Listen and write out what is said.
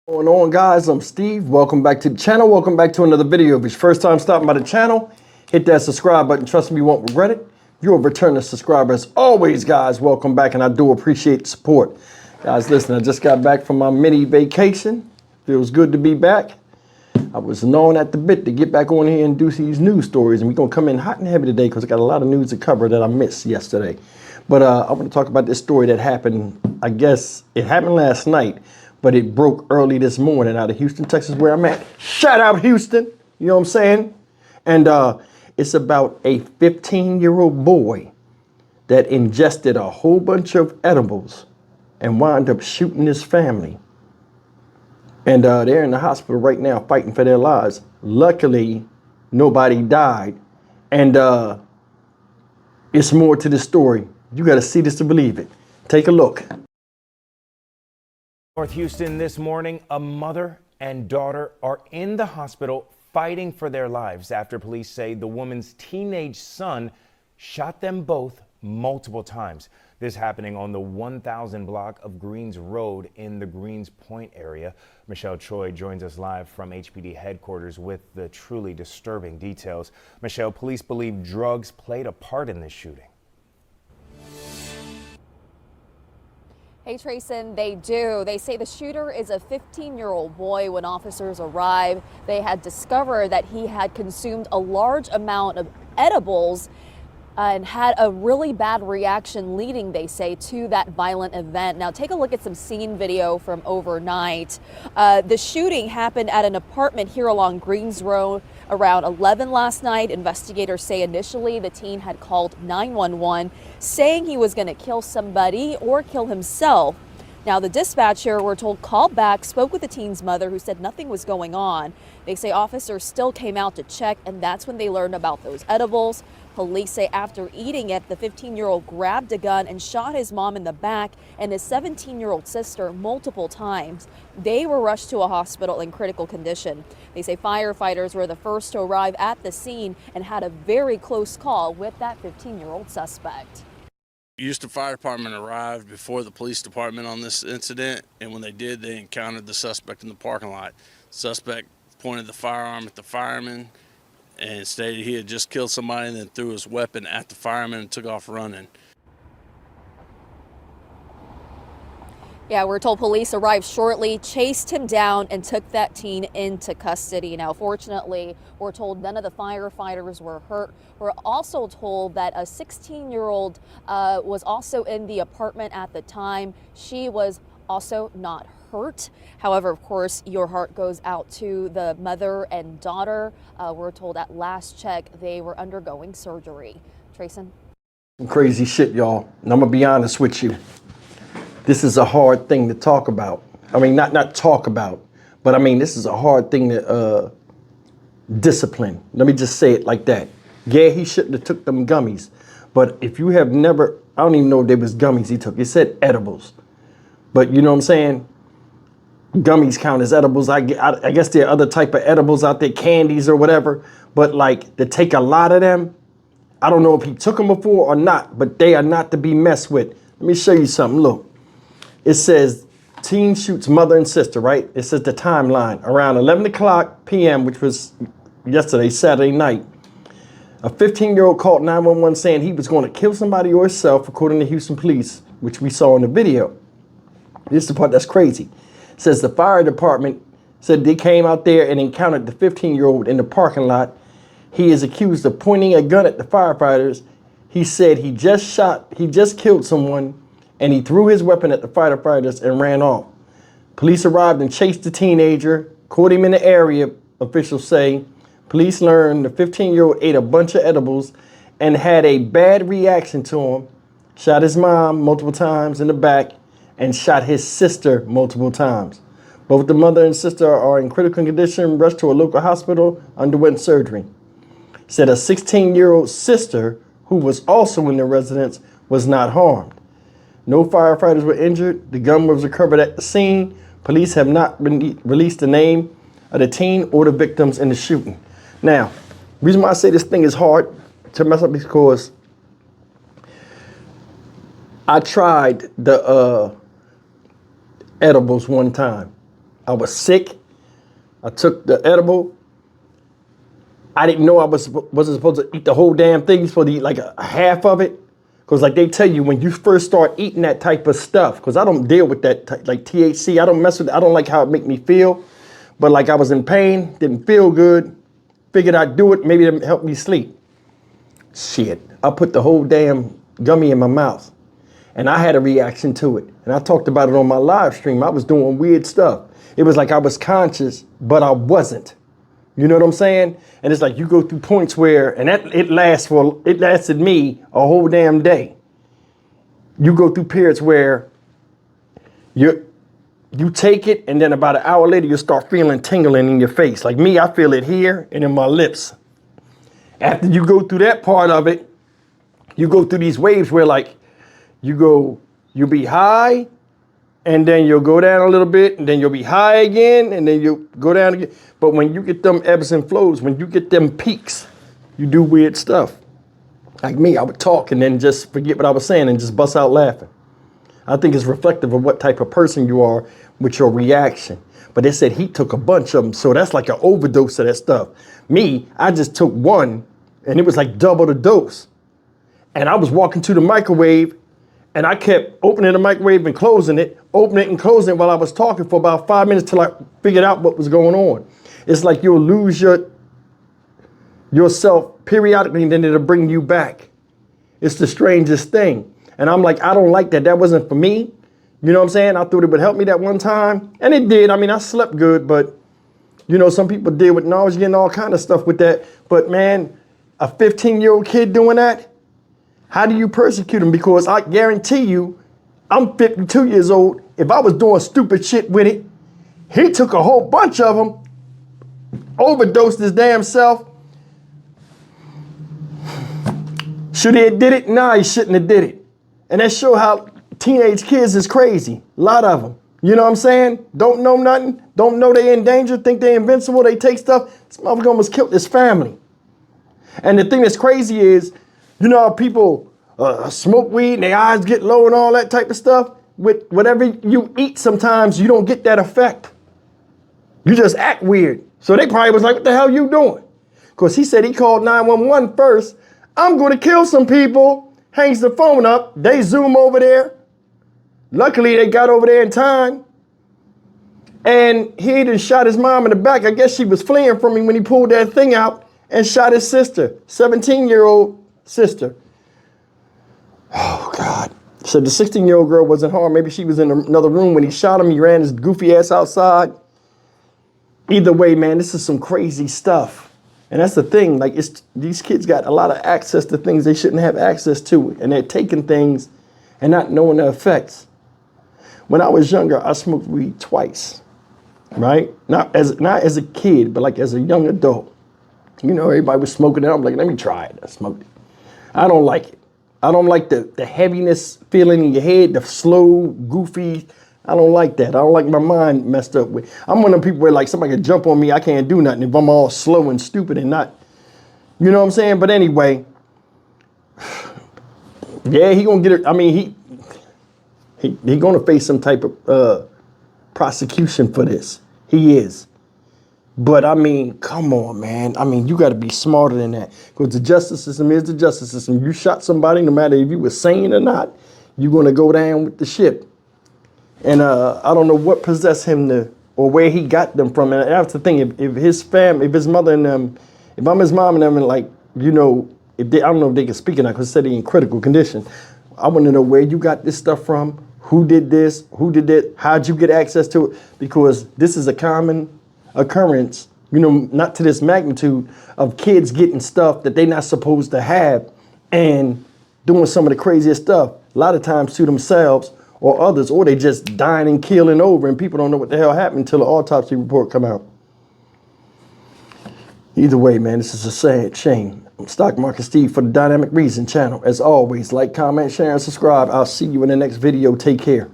What's going on, guys? I'm Steve. Welcome back to the channel. Welcome back to another video. If it's your first time stopping by the channel, hit that subscribe button. Trust me, you won't regret it. If you're a returning subscriber, as always, guys, welcome back, and I do appreciate the support. Guys, listen, I just got back from my mini vacation. Feels good to be back. I was gnawing at the bit to get back on here and do these news stories, and we're going to come in hot and heavy today because I got a lot of news to cover that I missed yesterday. But I want to talk about this story that happened, I guess it happened last night, but it broke early this morning out of Houston, Texas, where I'm at. Shout out Houston, you know what I'm saying? And it's about a 15-year-old boy that ingested a whole bunch of edibles and wound up shooting his family. And they're in the hospital right now fighting for their lives. Luckily, nobody died. And it's more to the story. You got to see this to believe it. Take a look. North Houston this morning, a mother and daughter are in the hospital fighting for their lives after police say the woman's teenage son shot them both multiple times. This happening on the 1000 block of Greens Road in the Greens Point area. Michelle Choi joins us live from HPD headquarters with the truly disturbing details. Michelle, police believe drugs played a part in this shooting. Hey, Trayson, they do. They say the shooter is a 15-year-old boy. When officers arrived, they had discovered that he had consumed a large amount of edibles and had a really bad reaction leading, they say, to that violent event. Now, take a look at some scene video from overnight. The shooting happened at an apartment here along Greens Road around 11 last night. Investigators say initially the teen had called 911 saying he was going to kill somebody or kill himself. Now, the dispatcher, we're told, called back, spoke with the teen's mother, who said nothing was going on. They say officers still came out to check, and that's when they learned about those edibles. Police say after eating it, the 15-year-old grabbed a gun and shot his mom in the back and his 17-year-old sister multiple times. They were rushed to a hospital in critical condition. They say firefighters were the first to arrive at the scene and had a very close call with that 15-year-old suspect. Houston Fire Department arrived before the police department on this incident, and when they did, they encountered the suspect in the parking lot. The suspect pointed the firearm at the fireman and stated he had just killed somebody and then threw his weapon at the fireman and took off running. Yeah, we're told police arrived shortly, chased him down, and took that teen into custody. Now, fortunately, we're told none of the firefighters were hurt. We're also told that a 16-year-old was also in the apartment at the time. She was also not hurt. However, of course, your heart goes out to the mother and daughter. We're told at last check they were undergoing surgery. Trayson? Some crazy shit, y'all. And I'm going to be honest with you. This is a hard thing to talk about. I mean, not talk about, but I mean, this is a hard thing to discipline. Let me just say it like that. Yeah, he shouldn't have took them gummies. But if you have never, I don't even know if there was gummies he took. It said edibles. But you know what I'm saying? Gummies count as edibles. I guess there are other type of edibles out there, candies or whatever. But like to take a lot of them, I don't know if he took them before or not, but they are not to be messed with. Let me show you something. Look. It says teen shoots mother and sister, right? It says the timeline. Around 11 o'clock p.m., which was yesterday, Saturday night, a 15-year-old called 911 saying he was going to kill somebody or himself, according to Houston police, which we saw in the video. This is the part that's crazy. It says the fire department said they came out there and encountered the 15-year-old in the parking lot. He is accused of pointing a gun at the firefighters. He said he just killed someone, and he threw his weapon at the firefighters and ran off. Police arrived and chased the teenager, caught him in the area, officials say. Police learned the 15-year-old ate a bunch of edibles and had a bad reaction to him, shot his mom multiple times in the back, and shot his sister multiple times. Both the mother and sister are in critical condition, rushed to a local hospital, underwent surgery. Said a 16-year-old sister, who was also in the residence, was not harmed. No firefighters were injured. The gun was recovered at the scene. Police have not released the name of the teen or the victims in the shooting. Now, the reason why I say this thing is hard to mess up is because I tried the edibles one time. I was sick. I took the edible. I didn't know I wasn't supposed to eat the whole damn thing. You're supposed to eat like a half of it. Because like they tell you when you first start eating that type of stuff, because I don't deal with that like THC. I don't mess with it. I don't like how it make me feel. But like I was in pain, didn't feel good. Figured I'd do it. Maybe it'd help me sleep. Shit. I put the whole damn gummy in my mouth. And I had a reaction to it. And I talked about it on my live stream. I was doing weird stuff. It was like I was conscious, but I wasn't. You know what I'm saying? And it's like you go through points where, and it lasted me a whole damn day. You go through periods where you take it, and then about an hour later you start feeling tingling in your face. Like me, I feel it here and in my lips. After you go through that part of it, you go through these waves where like you'll be high, and then you'll go down a little bit, and then you'll be high again, and then you'll go down again. But when you get them ebbs and flows, when you get them peaks, you do weird stuff. Like me, I would talk and then just forget what I was saying and just bust out laughing. I think it's reflective of what type of person you are with your reaction. But they said he took a bunch of them, so that's like an overdose of that stuff. Me, I just took one, and it was like double the dose. And I was walking to the microwave, and I kept opening the microwave and closing it, opening it and closing it while I was talking for about 5 minutes till I figured out what was going on. It's like you'll lose yourself periodically, and then it'll bring you back. It's the strangest thing. And I'm like, I don't like that. That wasn't for me. You know what I'm saying? I thought it would help me that one time. And it did. I mean, I slept good, but you know, some people deal with nausea and all kind of stuff with that. But man, a 15-year-old kid doing that, how do you persecute him? Because I guarantee you, I'm 52 years old. If I was doing stupid shit with it, he took a whole bunch of them, overdosed his damn self. Should he have did it? Nah, he shouldn't have did it. And that show how teenage kids is crazy. A lot of them. You know what I'm saying? Don't know nothing. Don't know they in danger. Think they invincible. They take stuff. This motherfucker almost killed his family. And the thing that's crazy is, you know how people smoke weed and their eyes get low and all that type of stuff? With whatever you eat, sometimes you don't get that effect. You just act weird. So they probably was like, what the hell you doing? Because he said he called 911 first. I'm going to kill some people. Hangs the phone up. They zoom over there. Luckily, they got over there in time. And he done shot his mom in the back. I guess she was fleeing from him when he pulled that thing out and shot his sister, 17-year-old sister. Oh, God. So the 16-year-old girl wasn't harmed. Maybe she was in another room when he shot him. He ran his goofy ass outside. Either way, man, this is some crazy stuff. And that's the thing, like these kids got a lot of access to things they shouldn't have access to. And they're taking things and not knowing the effects. When I was younger, I smoked weed twice, right? Not as a kid, but like as a young adult. You know, everybody was smoking it. I'm like, let me try it. I smoked it. I don't like it. I don't like the heaviness feeling in your head, the slow, goofy. I don't like that. I don't like my mind messed up with. I'm one of the people where like somebody can jump on me, I can't do nothing if I'm all slow and stupid and not, you know what I'm saying? But anyway, yeah, he gonna get it. I mean, he gonna face some type of prosecution for this. He is. But I mean, come on, man. I mean, you got to be smarter than that. Because the justice system is the justice system. You shot somebody, no matter if you were sane or not, you're going to go down with the ship. And I don't know what possessed him to, or where he got them from. And that's the thing. If his family, if his mother and them, if I'm his mom and them, and like, you know, I don't know if they can speak or not because they said he in critical condition. I want to know where you got this stuff from. Who did this? Who did that? How'd you get access to it? Because this is a common occurrence, you know, not to this magnitude, of kids getting stuff that they're not supposed to have and doing some of the craziest stuff, a lot of times to themselves or others, or they just dying and killing over and people don't know what the hell happened until the autopsy report come out. Either way, man, this is a sad shame. I'm Stock Market Steve for the Dynamic Reason channel. As always, like, comment, share, and subscribe. I'll see you in the next video. Take care.